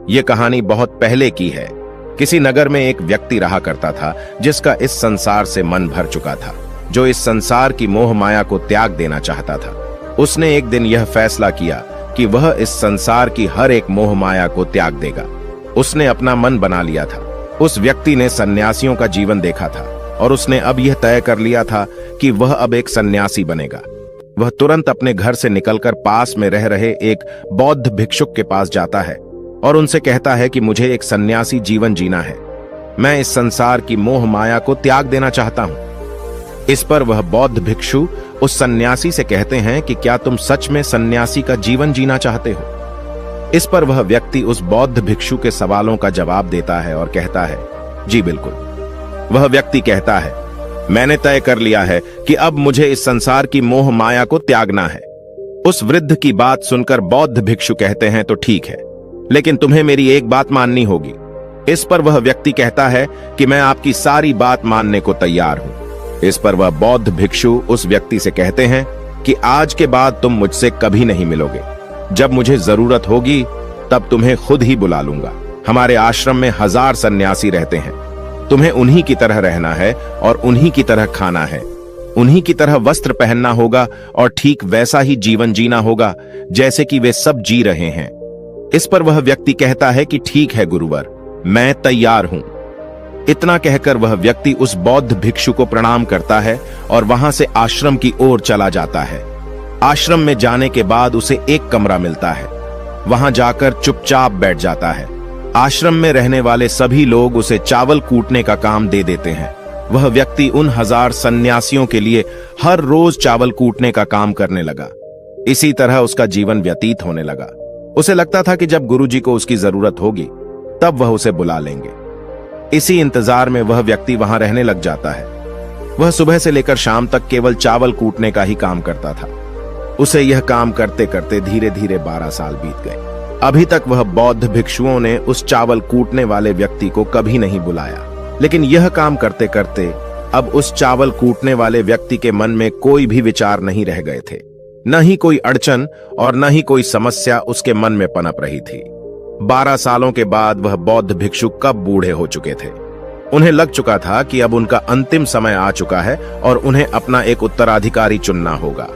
ये कहानी बहुत पहले की है। किसी नगर में एक व्यक्ति रहा करता था जिसका इस संसार से मन भर चुका था, जो इस संसार की मोह माया को त्याग देना चाहता था। उसने एक दिन यह फैसला किया कि वह इस संसार की हर एक मोह माया को त्याग देगा। उसने अपना मन बना लिया था। उस व्यक्ति ने सन्यासियों का जीवन देखा था और उसने अब यह तय कर लिया था कि वह अब एक सन्यासी बनेगा। वह तुरंत अपने घर से निकलकर पास में रह रहे एक बौद्ध भिक्षुक के पास जाता है और उनसे कहता है कि मुझे एक सन्यासी जीवन जीना है। मैं इस संसार की मोह माया को त्याग देना चाहता हूं। इस पर वह बौद्ध भिक्षु उस सन्यासी से कहते हैं कि क्या तुम सच में सन्यासी का जीवन जीना चाहते हो? इस पर वह व्यक्ति उस बौद्ध भिक्षु के सवालों का जवाब देता है और कहता है, जी बिल्कुल। वह व्यक्ति कहता है, मैंने तय कर लिया है कि अब मुझे इस संसार की मोह माया को त्यागना है। उस वृद्ध की बात सुनकर बौद्ध भिक्षु कहते हैं, तो ठीक है, लेकिन तुम्हें मेरी एक बात माननी होगी। इस पर वह व्यक्ति कहता है कि मैं आपकी सारी बात मानने को तैयार हूं। इस पर वह बौद्ध भिक्षु उस व्यक्ति से कहते हैं कि आज के बाद तुम मुझसे कभी नहीं मिलोगे। जब मुझे जरूरत होगी तब तुम्हें खुद ही बुला लूंगा। हमारे आश्रम में 1000 सन्यासी रहते हैं। तुम्हें उन्हीं की तरह रहना है और उन्हीं की तरह खाना है, उन्हीं की तरह वस्त्र पहनना होगा और ठीक वैसा ही जीवन जीना होगा जैसे कि वे सब जी रहे हैं। इस पर वह व्यक्ति कहता है कि ठीक है गुरुवर, मैं तैयार हूं। इतना कहकर वह व्यक्ति उस बौद्ध भिक्षु को प्रणाम करता है और वहां से आश्रम की ओर चला जाता है। आश्रम में जाने के बाद उसे एक कमरा मिलता है। वहां जाकर चुपचाप बैठ जाता है। आश्रम में रहने वाले सभी लोग उसे चावल कूटने का काम दे देते हैं। वह व्यक्ति उन 1000 सन्यासियों के लिए हर रोज चावल कूटने का काम करने लगा। इसी तरह उसका जीवन व्यतीत होने लगा। उसे लगता था कि जब गुरुजी को उसकी जरूरत होगी तब वह उसे बुला लेंगे। इसी इंतजार में वह व्यक्ति वहां रहने लग जाता है। वह सुबह से लेकर शाम तक केवल चावल कूटने का ही काम करता था। उसे यह काम करते करते धीरे धीरे 12 साल बीत गए। अभी तक वह बौद्ध भिक्षुओं ने उस चावल कूटने वाले व्यक्ति को कभी नहीं बुलाया, लेकिन यह काम करते करते अब उस चावल कूटने वाले व्यक्ति के मन में कोई भी विचार नहीं रह गए थे। न ही कोई अड़चन और न ही कोई समस्या उसके मन में पनप रही थी। 12 सालों के बाद वह बौद्ध भिक्षु कब बूढ़े हो चुके थे। उन्हें लग चुका था कि अब उनका अंतिम समय आ चुका है और उन्हें अपना एक उत्तराधिकारी चुनना होगा।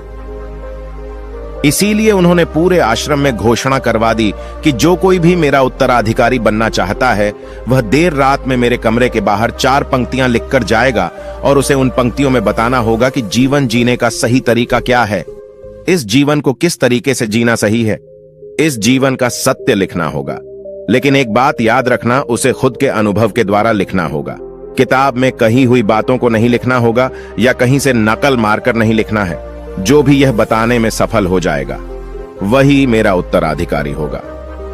इसीलिए उन्होंने पूरे आश्रम में घोषणा करवा दी कि जो कोई भी मेरा उत्तराधिकारी बनना चाहता है वह देर रात में मेरे कमरे के बाहर 4 पंक्तियां लिखकर जाएगा और उसे उन पंक्तियों में बताना होगा कि जीवन जीने का सही तरीका क्या है, इस जीवन को किस तरीके से जीना सही है। इस जीवन का सत्य लिखना होगा, लेकिन एक बात याद रखना, उसे खुद के अनुभव के द्वारा लिखना होगा। किताब में कही हुई बातों को नहीं लिखना होगा या कहीं से नकल मारकर नहीं लिखना है। जो भी यह बताने में सफल हो जाएगा वही मेरा उत्तराधिकारी होगा।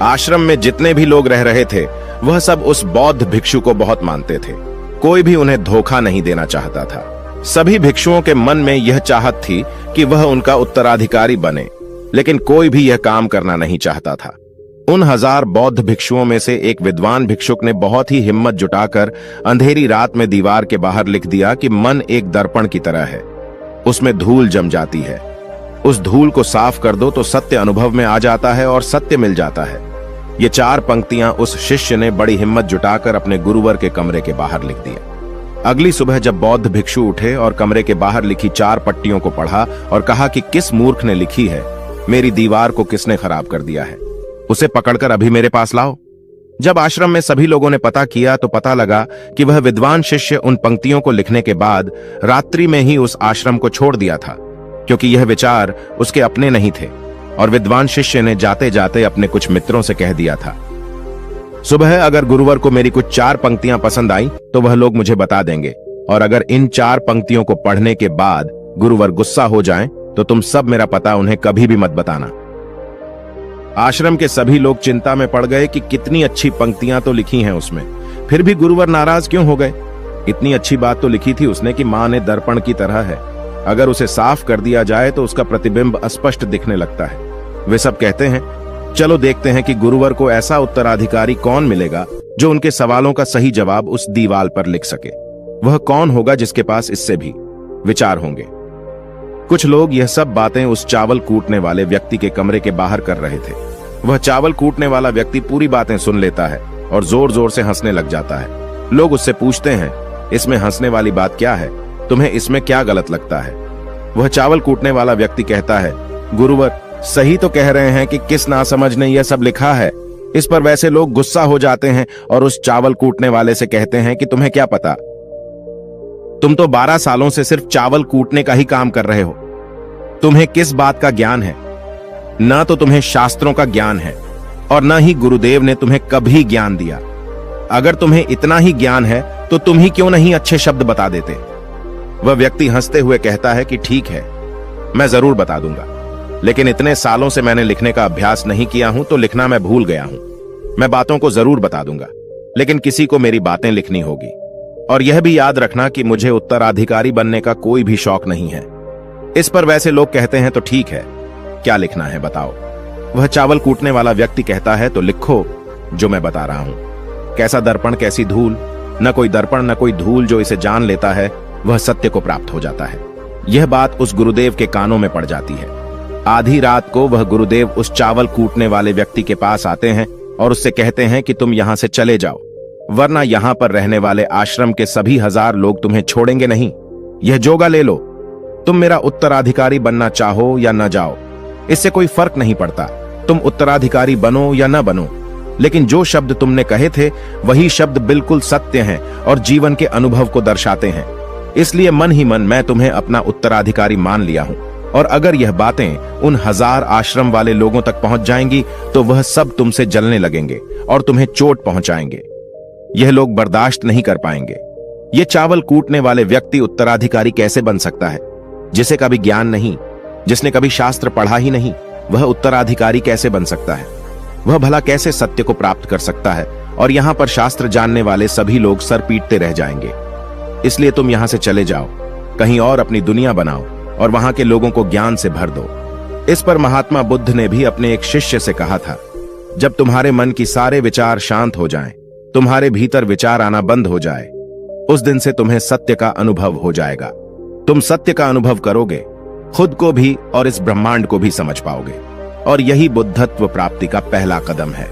आश्रम में जितने भी लोग रह रहे थे वह सब उस बौद्ध भिक्षु को बहुत मानते थे। कोई भी उन्हें धोखा नहीं देना चाहता था। सभी भिक्षुओं के मन में यह चाहत थी कि वह उनका उत्तराधिकारी बने, लेकिन कोई भी यह काम करना नहीं चाहता था। उन 1000 बौद्ध भिक्षुओं में से एक विद्वान भिक्षुक ने बहुत ही हिम्मत जुटाकर अंधेरी रात में दीवार के बाहर लिख दिया कि मन एक दर्पण की तरह है, उसमें धूल जम जाती है। उस धूल को साफ कर दो तो सत्य अनुभव में आ जाता है और सत्य मिल जाता है। ये 4 पंक्तियां उस शिष्य ने बड़ी हिम्मत जुटाकर अपने गुरुवर के कमरे के बाहर लिख दिया। अगली सुबह जब बौद्ध भिक्षु उठे और कमरे के बाहर लिखी 4 पट्टियों को पढ़ा और कहा कि किस मूर्ख ने लिखी है, मेरी दीवार को किसने खराब कर दिया है, उसे पकड़कर अभी मेरे पास लाओ। जब आश्रम में सभी लोगों ने पता किया तो पता लगा कि वह विद्वान शिष्य उन पंक्तियों को लिखने के बाद रात्रि में ही उस आश्रम को छोड़ दिया था, क्योंकि यह विचार उसके अपने नहीं थे और विद्वान शिष्य ने जाते जाते अपने कुछ मित्रों से कह दिया था, सुबह अगर गुरुवर को मेरी कुछ 4 पंक्तियां पसंद आई तो वह लोग मुझे बता देंगे, और अगर इन 4 पंक्तियों को पढ़ने के बाद गुरुवर गुस्सा हो जाएं तो तुम सब मेरा पता उन्हें कभी भी मत बताना। आश्रम के सभी लोग चिंता में पड़ गए कि कितनी अच्छी पंक्तियां तो लिखी हैं उसमें, फिर भी गुरुवर नाराज क्यों हो गए। इतनी अच्छी बात तो लिखी थी उसने कि मां ने दर्पण की तरह है, अगर उसे साफ कर दिया जाए तो उसका प्रतिबिंब अस्पष्ट दिखने लगता है। वे सब कहते हैं, चलो देखते हैं कि गुरुवर को ऐसा उत्तराधिकारी कौन मिलेगा जो उनके सवालों का सही जवाब उस दीवार पर लिख सके। वह कौन होगा जिसके पास इससे भी विचार होंगे। कुछ लोग यह सब बातें उस चावल कूटने वाले व्यक्ति के कमरे के बाहर कर रहे थे। वह चावल कूटने वाला व्यक्ति पूरी बातें सुन लेता है और जोर जोर से हंसने लग जाता है। लोग उससे पूछते हैं, इसमें हंसने वाली बात क्या है? तुम्हें इसमें क्या गलत लगता है? वह चावल कूटने वाला व्यक्ति कहता है, गुरुवर सही तो कह रहे हैं कि किस नासमझ ने यह सब लिखा है। इस पर वैसे लोग गुस्सा हो जाते हैं और उस चावल कूटने वाले से कहते हैं कि तुम्हें क्या पता, तुम तो 12 सालों से सिर्फ चावल कूटने का ही काम कर रहे हो। तुम्हें किस बात का ज्ञान है? ना तो तुम्हें शास्त्रों का ज्ञान है और न ही गुरुदेव ने तुम्हें कभी ज्ञान दिया। अगर तुम्हें इतना ही ज्ञान है तो तुम ही क्यों नहीं अच्छे शब्द बता देते? वह व्यक्ति हंसते हुए कहता है कि ठीक है, मैं जरूर बता दूंगा, लेकिन इतने सालों से मैंने लिखने का अभ्यास नहीं किया हूं तो लिखना मैं भूल गया हूं। मैं बातों को जरूर बता दूंगा, लेकिन किसी को मेरी बातें लिखनी होगी। और यह भी याद रखना कि मुझे उत्तराधिकारी बनने का कोई भी शौक नहीं है। इस पर वैसे लोग कहते हैं, तो ठीक है, क्या लिखना है बताओ। वह चावल कूटने वाला व्यक्ति कहता है, तो लिखो जो मैं बता रहा हूं। कैसा दर्पण कैसी धूल, न कोई दर्पण न कोई धूल, जो इसे जान लेता है वह सत्य को प्राप्त हो जाता है। यह बात उस गुरुदेव के कानों में पड़ जाती है। आधी रात को वह गुरुदेव उस चावल कूटने वाले व्यक्ति के पास आते हैं और उससे कहते हैं कि तुम यहां से चले जाओ, वरना यहां पर रहने वाले आश्रम के सभी 1000 लोग तुम्हें छोड़ेंगे नहीं। यह जोगा ले लो, तुम मेरा उत्तराधिकारी बनना चाहो या न जाओ, इससे कोई फर्क नहीं पड़ता। तुम उत्तराधिकारी बनो या न बनो, लेकिन जो शब्द तुमने कहे थे वही शब्द बिल्कुल सत्य हैं और जीवन के अनुभव को दर्शाते हैं। इसलिए मन ही मन मैं तुम्हें अपना उत्तराधिकारी मान लिया हूं। और अगर यह बातें उन 1000 आश्रम वाले लोगों तक पहुंच जाएंगी तो वह सब तुमसे जलने लगेंगे और तुम्हें चोट पहुंचाएंगे। यह लोग बर्दाश्त नहीं कर पाएंगे। यह चावल कूटने वाले व्यक्ति उत्तराधिकारी कैसे बन सकता है? जिसे कभी ज्ञान नहीं, जिसने कभी शास्त्र पढ़ा ही नहीं, वह उत्तराधिकारी कैसे बन सकता है? वह भला कैसे सत्य को प्राप्त कर सकता है? और यहां पर शास्त्र जानने वाले सभी लोग सर पीटते रह जाएंगे। इसलिए तुम यहां से चले जाओ, कहीं और अपनी दुनिया बनाओ और वहां के लोगों को ज्ञान से भर दो। इस पर महात्मा बुद्ध ने भी अपने एक शिष्य से कहा था, जब तुम्हारे मन की सारे विचार शांत हो जाएं, तुम्हारे भीतर विचार आना बंद हो जाए, उस दिन से तुम्हें सत्य का अनुभव हो जाएगा। तुम सत्य का अनुभव करोगे, खुद को भी और इस ब्रह्मांड को भी समझ पाओगे। और यही बुद्धत्व प्राप्ति का पहला कदम है।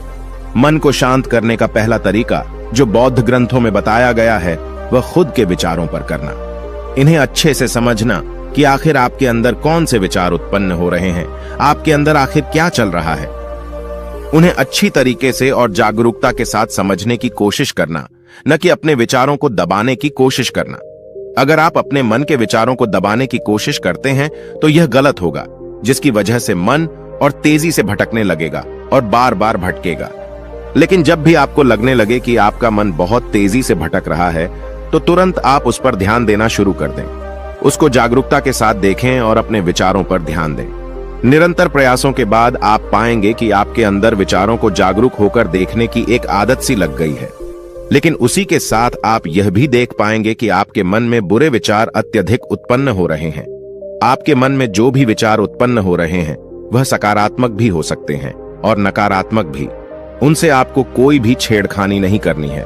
मन को शांत करने का पहला तरीका जो बौद्ध ग्रंथों में बताया गया है वह खुद के विचारों पर करना। इन्हें अच्छे से समझना कि आखिर आपके अंदर कौन से विचार उत्पन्न हो रहे हैं, आपके अंदर आखिर क्या चल रहा है। उन्हें अच्छी तरीके से और जागरूकता के साथ समझने की कोशिश करना, न कि अपने विचारों को दबाने की कोशिश करना। अगर आप अपने मन के विचारों को दबाने की कोशिश करते हैं तो यह गलत होगा, जिसकी वजह से मन और तेजी से भटकने लगेगा और बार बार भटकेगा। लेकिन जब भी आपको लगने लगे कि आपका मन बहुत तेजी से भटक रहा है तो तुरंत आप उस पर ध्यान देना शुरू कर दें। उसको जागरूकता के साथ देखें और अपने विचारों पर ध्यान दें। निरंतर प्रयासों के बाद आप पाएंगे कि आपके अंदर विचारों को जागरूक होकर देखने की एक आदत सी लग गई है। लेकिन उसी के साथ आप यह भी देख पाएंगे कि आपके मन में बुरे विचार अत्यधिक उत्पन्न हो रहे हैं। आपके मन में जो भी विचार उत्पन्न हो रहे हैं वह सकारात्मक भी हो सकते हैं और नकारात्मक भी। उनसे आपको कोई भी छेड़खानी नहीं करनी है,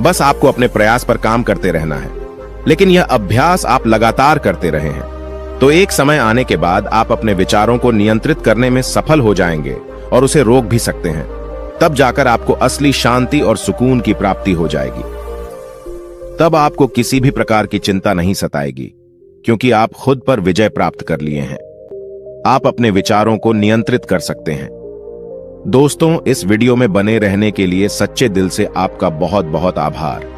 बस आपको अपने प्रयास पर काम करते रहना है। लेकिन यह अभ्यास आप लगातार करते रहे हैं तो एक समय आने के बाद आप अपने विचारों को नियंत्रित करने में सफल हो जाएंगे और उसे रोक भी सकते हैं। तब जाकर आपको असली शांति और सुकून की प्राप्ति हो जाएगी। तब आपको किसी भी प्रकार की चिंता नहीं सताएगी, क्योंकि आप खुद पर विजय प्राप्त कर लिए हैं। आप अपने विचारों को नियंत्रित कर सकते हैं। दोस्तों, इस वीडियो में बने रहने के लिए सच्चे दिल से आपका बहुत बहुत आभार।